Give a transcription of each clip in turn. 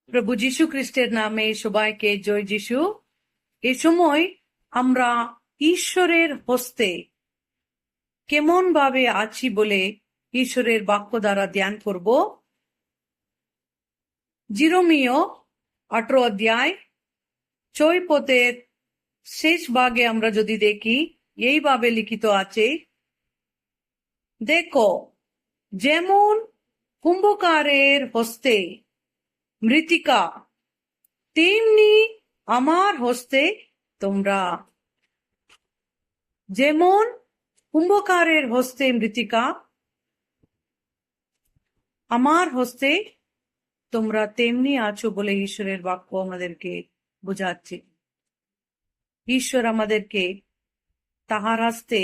প্রভু যীশু খ্রিস্টের নামে সবাইকে জয় যিশু। এ সময় আমরা ঈশ্বরের হস্তে কেমন ভাবে আছি বলে ঈশ্বরের বাক্য দ্বারা ধ্যান করব। জিরোমীয় 18 অধ্যায় 6 পদের শেষ ভাগে আমরা যদি দেখি, এইভাবে লিখিত আছে, দেখো যেমন কুম্ভকারের হস্তে মৃত্তিকা, তেমনি আমার হস্তে তোমরা। যেমন কুম্ভকারের হস্তে মৃত্তিকা, আমার হস্তে তোমরা তেমনি আছো বলে ঈশ্বরের বাক্য আমাদেরকে বোঝাচ্ছে। ঈশ্বর আমাদেরকে তাহার হস্তে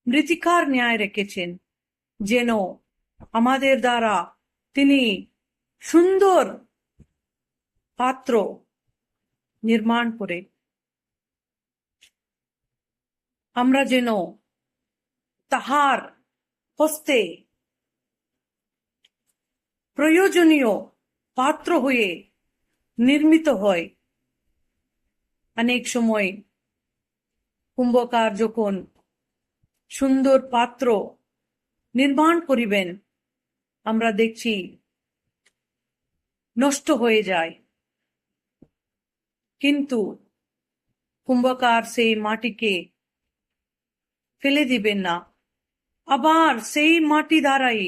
মৃত্তিকার ন্যায় রেখেছেন, যেন আমাদের দ্বারা তিনি সুন্দর পাত্র নির্মাণ করে আমরা যেন তাহার হস্তে প্রয়োজনীয় পাত্র হয়ে নির্মিত হয়। অনেক সময় কুম্ভকার যখন সুন্দর পাত্র নির্মাণ করিবেন, আমরা দেখছি নষ্ট হয়ে যায়, কিন্তু কুম্ভকার সেই মাটিকে ফেলে দিবেন না, আবার সেই মাটি দ্বারাই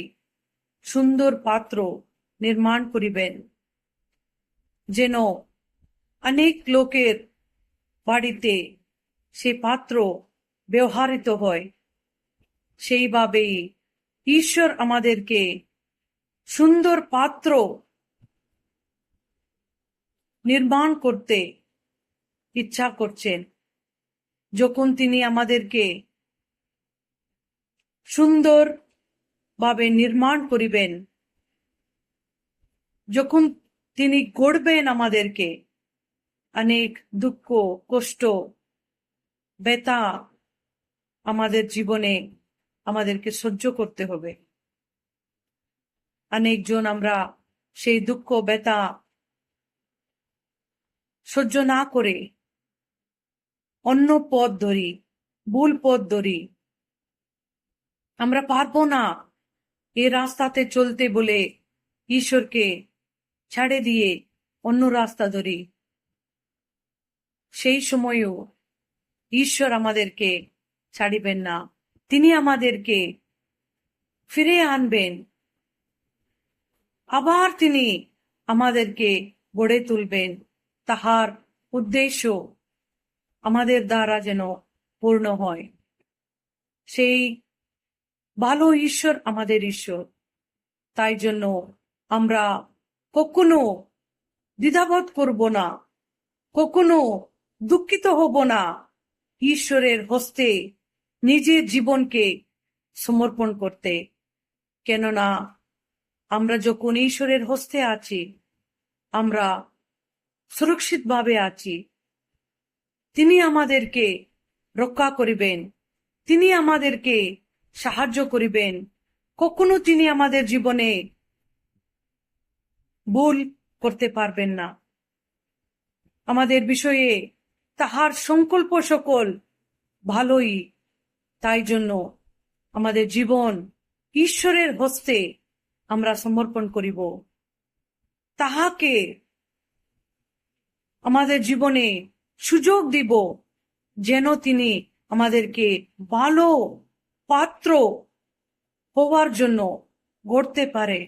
সুন্দর পাত্র নির্মাণ করিবেন, যেন অনেক লোকের বাড়িতে সে পাত্র ব্যবহৃত হয়। সেইভাবেই ঈশ্বর আমাদেরকে সুন্দর পাত্র নির্মাণ করতে ইচ্ছা করছেন। যখন তিনি আমাদেরকে সুন্দর ভাবে নির্মাণ করিবেন, যখন তিনি গড়বেন আমাদেরকে, অনেক দুঃখ কষ্ট ব্যথা আমাদের জীবনে আমাদেরকে সহ্য করতে হবে। অনেকজন আমরা সেই দুঃখ ব্যথা সহ্য না করে অন্য পথ ধরি, ভুল পথ ধরি। আমরা পারবো না এই রাস্তাতে চলতে বলে ঈশ্বরকে ছেড়ে দিয়ে অন্য রাস্তা ধরি। সেই সময়ও ঈশ্বর আমাদেরকে ছাড়িবেন না, তিনি আমাদেরকে ফিরে আনবেন, আবার তিনি আমাদেরকে গড়ে তুলবেন। তাহার উদ্দেশ্য আমাদের দ্বারা যেন পূর্ণ হয়। সেই ভালো ঈশ্বর আমাদের ঈশ্বর। তাই জন্য আমরা কখনো দ্বিধাবোধ করব না, কখনো দুঃখিত হব না ঈশ্বরের হস্তে নিজের জীবনকে সমর্পণ করতে। কেননা আমরা যখন ঈশ্বরের হস্তে আছি, আমরা সুরক্ষিতভাবে আছি। তিনি আমাদেরকে রক্ষা করিবেন, তিনি আমাদেরকে সাহায্য করিবেন। কখনো তিনি আমাদের জীবনে ভুল করতে পারবেন না। আমাদের বিষয়ে তাহার সংকল্প সকল ভালোই। তাই জন্য আমাদের জীবন ঈশ্বরের হস্তে আমরা সমর্পণ করিব। তাহাকে আমাদের জীবনে সুযোগ দিব, যেন তিনি আমাদেরকে ভালো পাত্র হওয়ার জন্য গড়তে পারে,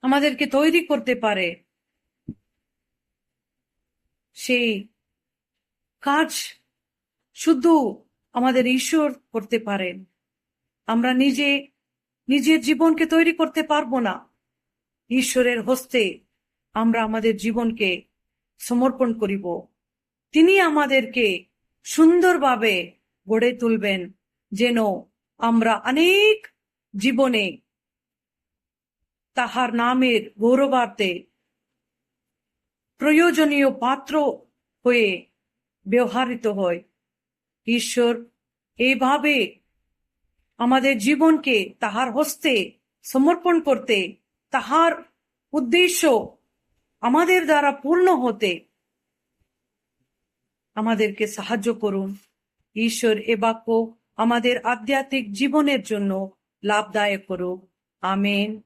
আমাদেরকে তৈরি করতে পারে। সেই কাজ শুধু আমাদের ঈশ্বর করতে পারেন। আমরা নিজের জীবনকে তৈরি করতে পারবো না। ঈশ্বরের হস্তে আমরা আমাদের জীবনকে সমর্পণ করিব। তিনি আমাদেরকে সুন্দরভাবে গড়ে তুলবেন, যেন আমরা অনেক জীবনে তাহার নামের গৌরবার্থে প্রয়োজনীয় পাত্র হয়ে ব্যবহৃত হয়। ঈশ্বর এইভাবে আমাদের জীবনকে তাহার হস্তে সমর্পণ করতে, তাহার উদ্দেশ্য আমাদের দ্বারা পূর্ণ হতে আমাদেরকে সাহায্য করুন। ঈশ্বর এ বাক্য আমাদের আধ্যাত্মিক জীবনের জন্য লাভদায়ক করুক। আমেন।